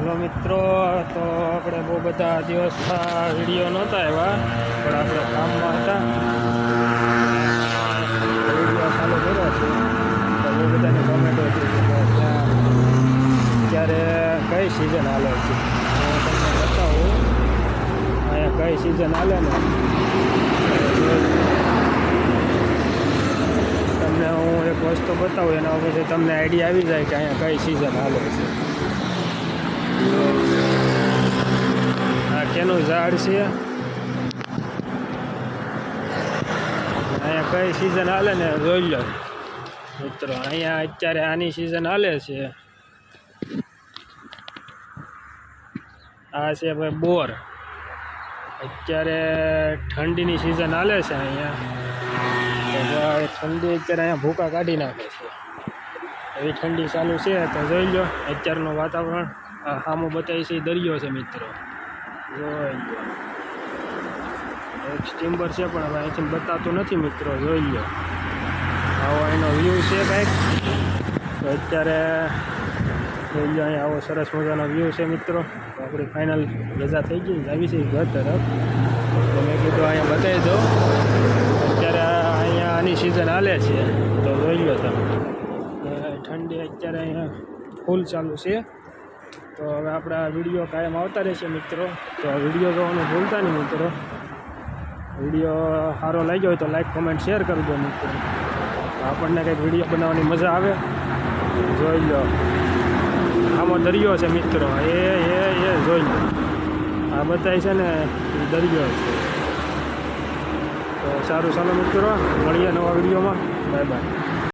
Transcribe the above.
Hello મિત્રો, તો આપણે બહુ બધા દિવસના વિડીયો નહોતા આવ્યા, પણ આપણે કામમાં હતા. વિડીયો ચાલુ કર્યો છે તો બહુ બધાની કોમેન્ટો હતી કે ત્યાં અત્યારે કઈ સિઝન હાલે છે. હું તમને બતાવું અહીંયા કઈ સિઝન હાલે ને. તમને હું એક વસ્તુ બતાવું, એના પછી તમને આઈડિયા આવી જાય કે અહીંયા કઈ સિઝન હાલે છે. આ કેનું ઝાડ છે, અહીંયા કઈ સિઝન હાલે ને જોઈ લો મિત્રો. અહીંયા અત્યારે આની સિઝન હાલે છે. આ છે ભાઈ બોર. અત્યારે ઠંડીની સિઝન હાલે છે અહીંયા. તો ભાઈ ઠંડી અત્યારે અહીંયા ભૂકા કાઢી નાખે છે, એવી ઠંડી ચાલુ છે. તો જોઈ લો અત્યારનું વાતાવરણ. આ સામું બતાવી છે દરિયો છે મિત્રો, જોઈ લો. એક સ્ટીમર છે પણ હવે અહીંથી બતાવતું નથી મિત્રો, જોઈ લો. આવો એનો વ્યૂ છે કંઈક. તો અત્યારે જોઈ લો અહીંયા આવો સરસ મજાનો વ્યૂ છે મિત્રો. તો આપણી ફાઇનલ રજા થઈ ગઈ, આવી છે ઘર તરફ. તો મેં કીધું અહીંયા બતાવી દઉં. અત્યારે અહીંયા આની સિઝન હાલે છે તો જોઈ લો તમે. ઠંડી અત્યારે અહીંયા ફૂલ ચાલુ છે. તો હવે આપણા વિડીયો કાયમ આવતા રહેશે મિત્રો. તો આ વિડીયો જોવાનું ભૂલતા નહીં મિત્રો. વિડીયો સારો લાગ્યો હોય તો લાઈક કોમેન્ટ શેર કરી દો મિત્રો. તો આપણને કંઈક વિડીયો બનાવવાની મજા આવે. જોઈ લો આમાં દરિયો છે મિત્રો, એ જોઈ લો. આ બધાય છે ને એ દરિયો છે. તો સારું ચાલો મિત્રો, મળીએ નવા વિડીયોમાં. Bye bye.